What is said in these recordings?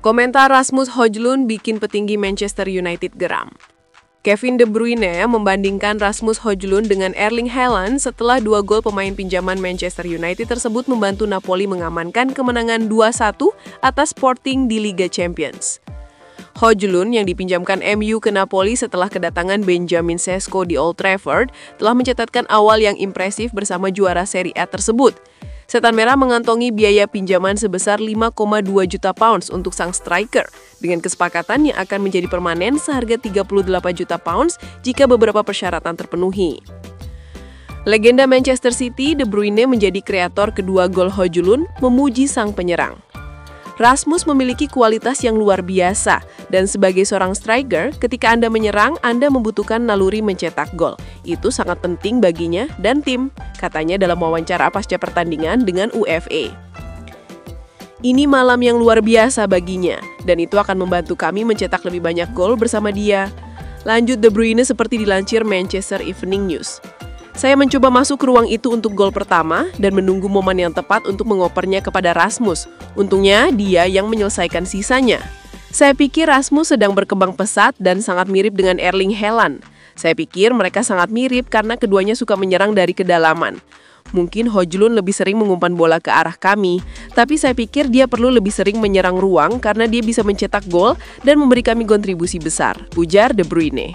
Komentar Rasmus Højlund bikin petinggi Manchester United geram. Kevin De Bruyne membandingkan Rasmus Højlund dengan Erling Haaland setelah 2 gol pemain pinjaman Manchester United tersebut membantu Napoli mengamankan kemenangan 2-1 atas Sporting di Liga Champions. Højlund yang dipinjamkan MU ke Napoli setelah kedatangan Benjamin Sesko di Old Trafford telah mencatatkan awal yang impresif bersama juara Serie A tersebut. Setan Merah mengantongi biaya pinjaman sebesar 5,2 juta pounds untuk sang striker, dengan kesepakatan yang akan menjadi permanen seharga 38 juta pounds jika beberapa persyaratan terpenuhi. Legenda Manchester City, De Bruyne menjadi kreator kedua gol Højlund, memuji sang penyerang. Rasmus memiliki kualitas yang luar biasa, dan sebagai seorang striker, ketika Anda menyerang, Anda membutuhkan naluri mencetak gol. Itu sangat penting baginya dan tim, katanya dalam wawancara pasca pertandingan dengan UEFA. Ini malam yang luar biasa baginya, dan itu akan membantu kami mencetak lebih banyak gol bersama dia. Lanjut De Bruyne seperti dilansir Manchester Evening News. Saya mencoba masuk ke ruang itu untuk gol pertama dan menunggu momen yang tepat untuk mengopernya kepada Rasmus. Untungnya, dia yang menyelesaikan sisanya. Saya pikir Rasmus sedang berkembang pesat dan sangat mirip dengan Erling Haaland. Saya pikir mereka sangat mirip karena keduanya suka menyerang dari kedalaman. Mungkin Højlund lebih sering mengumpan bola ke arah kami, tapi saya pikir dia perlu lebih sering menyerang ruang karena dia bisa mencetak gol dan memberi kami kontribusi besar, ujar De Bruyne.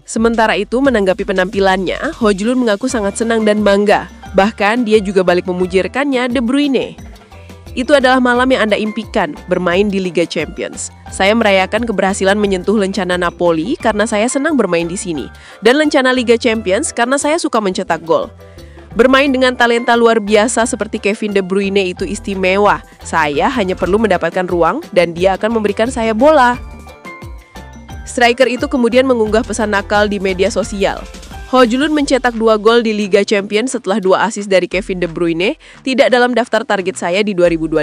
Sementara itu, menanggapi penampilannya, Højlund mengaku sangat senang dan bangga. Bahkan, dia juga balik memuji rekannya, De Bruyne. Itu adalah malam yang Anda impikan, bermain di Liga Champions. Saya merayakan keberhasilan menyentuh lencana Napoli karena saya senang bermain di sini. Dan lencana Liga Champions karena saya suka mencetak gol. Bermain dengan talenta luar biasa seperti Kevin De Bruyne itu istimewa. Saya hanya perlu mendapatkan ruang dan dia akan memberikan saya bola. Striker itu kemudian mengunggah pesan nakal di media sosial. Højlund mencetak 2 gol di Liga Champions setelah 2 assist dari Kevin De Bruyne, tidak dalam daftar target saya di 2025.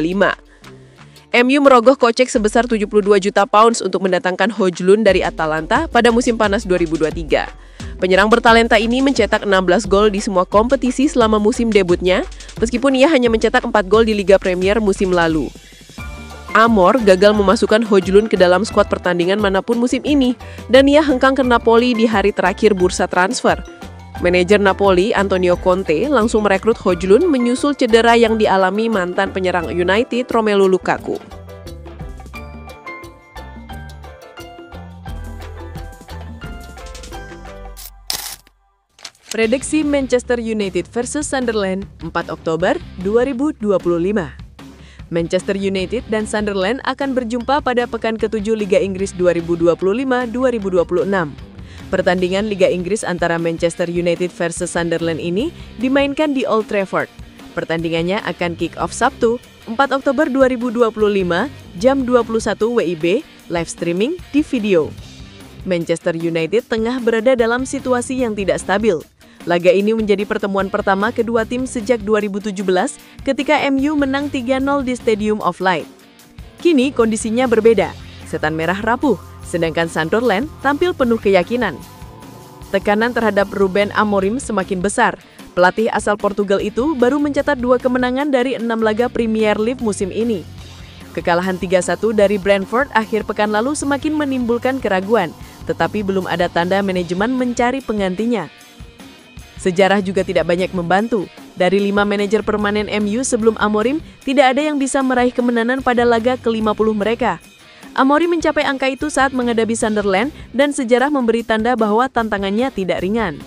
MU merogoh kocek sebesar 72 juta pounds untuk mendatangkan Højlund dari Atalanta pada musim panas 2023. Penyerang bertalenta ini mencetak 16 gol di semua kompetisi selama musim debutnya, meskipun ia hanya mencetak 4 gol di Liga Premier musim lalu. Amor gagal memasukkan Højlund ke dalam skuad pertandingan manapun musim ini, dan ia hengkang ke Napoli di hari terakhir bursa transfer. Manajer Napoli, Antonio Conte, langsung merekrut Højlund menyusul cedera yang dialami mantan penyerang United, Romelu Lukaku. Prediksi Manchester United versus Sunderland 4 Oktober 2025. Manchester United dan Sunderland akan berjumpa pada pekan ke-7 Liga Inggris 2025-2026. Pertandingan Liga Inggris antara Manchester United versus Sunderland ini dimainkan di Old Trafford. Pertandingannya akan kick-off Sabtu, 4 Oktober 2025, jam 21 WIB, live streaming di video. Manchester United tengah berada dalam situasi yang tidak stabil. Laga ini menjadi pertemuan pertama kedua tim sejak 2017 ketika MU menang 3-0 di Stadium of Light. Kini kondisinya berbeda, Setan Merah rapuh, sedangkan Sunderland tampil penuh keyakinan. Tekanan terhadap Ruben Amorim semakin besar. Pelatih asal Portugal itu baru mencatat 2 kemenangan dari 6 laga Premier League musim ini. Kekalahan 3-1 dari Brentford akhir pekan lalu semakin menimbulkan keraguan, tetapi belum ada tanda manajemen mencari penggantinya. Sejarah juga tidak banyak membantu. Dari 5 manajer permanen MU sebelum Amorim, tidak ada yang bisa meraih kemenangan pada laga ke-50 mereka. Amorim mencapai angka itu saat menghadapi Sunderland dan sejarah memberi tanda bahwa tantangannya tidak ringan.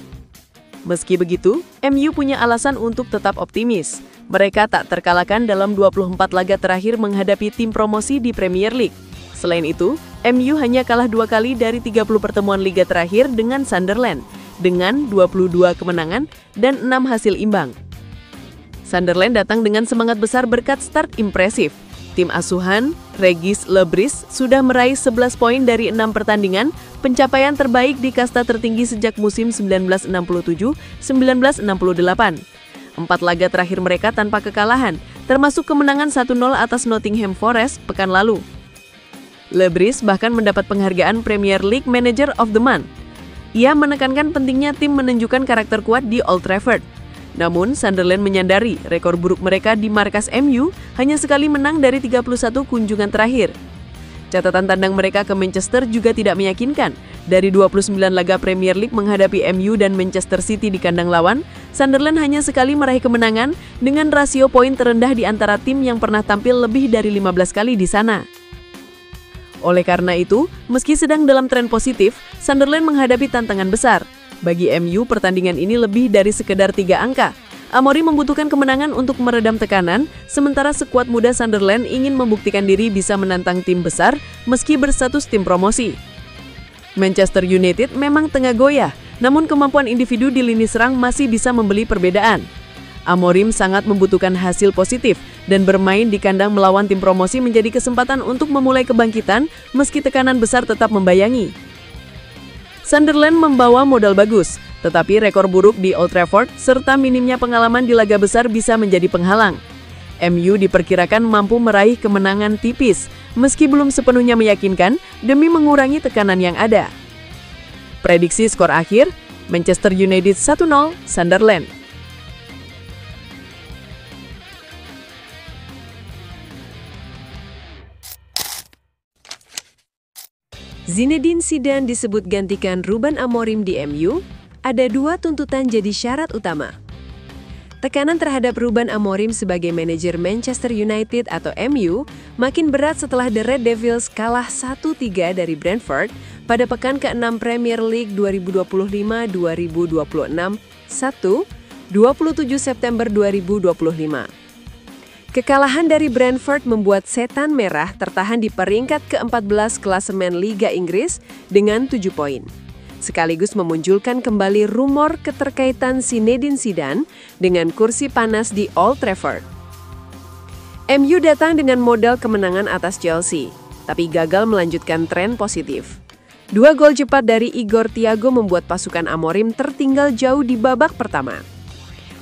Meski begitu, MU punya alasan untuk tetap optimis. Mereka tak terkalahkan dalam 24 laga terakhir menghadapi tim promosi di Premier League. Selain itu, MU hanya kalah 2 kali dari 30 pertemuan liga terakhir dengan Sunderland, dengan 22 kemenangan dan 6 hasil imbang. Sunderland datang dengan semangat besar berkat start impresif. Tim asuhan, Regis Lebris, sudah meraih 11 poin dari 6 pertandingan, pencapaian terbaik di kasta tertinggi sejak musim 1967-1968. 4 laga terakhir mereka tanpa kekalahan, termasuk kemenangan 1-0 atas Nottingham Forest pekan lalu. Lebris bahkan mendapat penghargaan Premier League Manager of the Month. Ia menekankan pentingnya tim menunjukkan karakter kuat di Old Trafford. Namun, Sunderland menyadari rekor buruk mereka di markas MU hanya sekali menang dari 31 kunjungan terakhir. Catatan tandang mereka ke Manchester juga tidak meyakinkan. Dari 29 laga Premier League menghadapi MU dan Manchester City di kandang lawan, Sunderland hanya sekali meraih kemenangan dengan rasio poin terendah di antara tim yang pernah tampil lebih dari 15 kali di sana. Oleh karena itu, meski sedang dalam tren positif, Sunderland menghadapi tantangan besar. Bagi MU, pertandingan ini lebih dari sekedar 3 angka. Amorim membutuhkan kemenangan untuk meredam tekanan, sementara skuad muda Sunderland ingin membuktikan diri bisa menantang tim besar meski berstatus tim promosi. Manchester United memang tengah goyah, namun kemampuan individu di lini serang masih bisa membeli perbedaan. Amorim sangat membutuhkan hasil positif dan bermain di kandang melawan tim promosi menjadi kesempatan untuk memulai kebangkitan meski tekanan besar tetap membayangi. Sunderland membawa modal bagus, tetapi rekor buruk di Old Trafford serta minimnya pengalaman di laga besar bisa menjadi penghalang. MU diperkirakan mampu meraih kemenangan tipis, meski belum sepenuhnya meyakinkan demi mengurangi tekanan yang ada. Prediksi skor akhir, Manchester United 1-0, Sunderland. Zinedine Zidane disebut gantikan Ruben Amorim di MU, ada 2 tuntutan jadi syarat utama. Tekanan terhadap Ruben Amorim sebagai manajer Manchester United atau MU makin berat setelah The Red Devils kalah 1-3 dari Brentford pada pekan ke-6 Premier League 2025-2026, 27 September 2025. Kekalahan dari Brentford membuat Setan Merah tertahan di peringkat ke-14 klasemen Liga Inggris dengan 7 poin. Sekaligus memunculkan kembali rumor keterkaitan Zinedine Zidane dengan kursi panas di Old Trafford. MU datang dengan modal kemenangan atas Chelsea, tapi gagal melanjutkan tren positif. 2 gol cepat dari Igor Thiago membuat pasukan Amorim tertinggal jauh di babak pertama.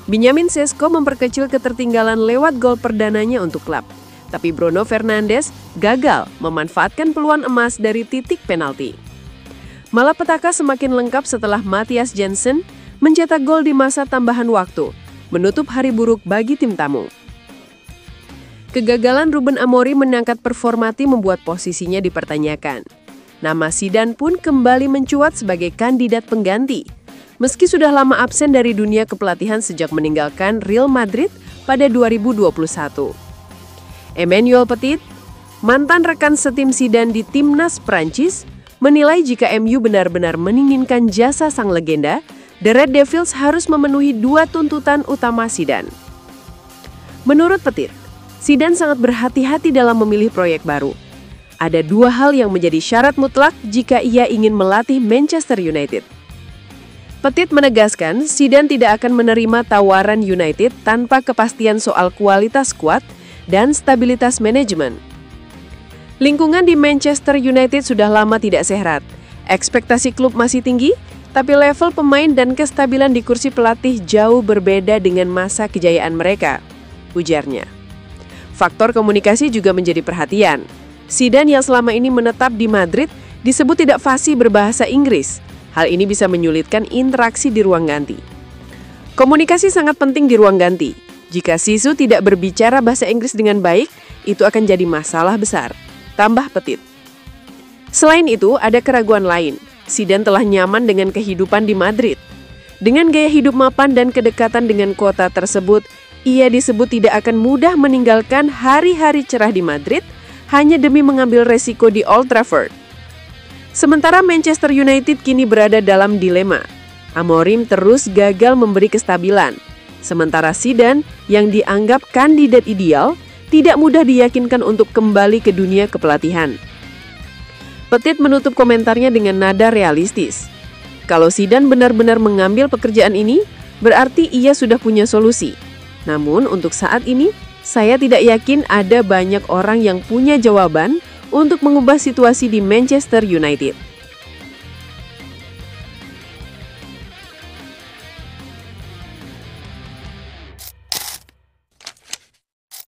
Benjamin Sesko memperkecil ketertinggalan lewat gol perdananya untuk klub, tapi Bruno Fernandes gagal memanfaatkan peluang emas dari titik penalti. Malapetaka semakin lengkap setelah Matthias Jansen mencetak gol di masa tambahan waktu, menutup hari buruk bagi tim tamu. Kegagalan Ruben Amorim mengangkat performa tim membuat posisinya dipertanyakan. Nama Zidane pun kembali mencuat sebagai kandidat pengganti. Meski sudah lama absen dari dunia kepelatihan sejak meninggalkan Real Madrid pada 2021. Emmanuel Petit, mantan rekan setim Zidane di timnas Prancis, menilai jika MU benar-benar menginginkan jasa sang legenda, The Red Devils harus memenuhi 2 tuntutan utama Zidane. Menurut Petit, Zidane sangat berhati-hati dalam memilih proyek baru. Ada 2 hal yang menjadi syarat mutlak jika ia ingin melatih Manchester United. Petit menegaskan Zidane tidak akan menerima tawaran United tanpa kepastian soal kualitas skuad dan stabilitas manajemen. Lingkungan di Manchester United sudah lama tidak sehat. Ekspektasi klub masih tinggi, tapi level pemain dan kestabilan di kursi pelatih jauh berbeda dengan masa kejayaan mereka, ujarnya. Faktor komunikasi juga menjadi perhatian. Zidane yang selama ini menetap di Madrid disebut tidak fasih berbahasa Inggris. Hal ini bisa menyulitkan interaksi di ruang ganti. Komunikasi sangat penting di ruang ganti. Jika Zizou tidak berbicara bahasa Inggris dengan baik, itu akan jadi masalah besar, tambah Petit. Selain itu, ada keraguan lain. Zidane telah nyaman dengan kehidupan di Madrid. Dengan gaya hidup mapan dan kedekatan dengan kota tersebut, ia disebut tidak akan mudah meninggalkan hari-hari cerah di Madrid hanya demi mengambil resiko di Old Trafford. Sementara Manchester United kini berada dalam dilema. Amorim terus gagal memberi kestabilan. Sementara Zidane yang dianggap kandidat ideal tidak mudah diyakinkan untuk kembali ke dunia kepelatihan. Petit menutup komentarnya dengan nada realistis. Kalau Zidane benar-benar mengambil pekerjaan ini, berarti ia sudah punya solusi. Namun untuk saat ini, saya tidak yakin ada banyak orang yang punya jawaban untuk mengubah situasi di Manchester United.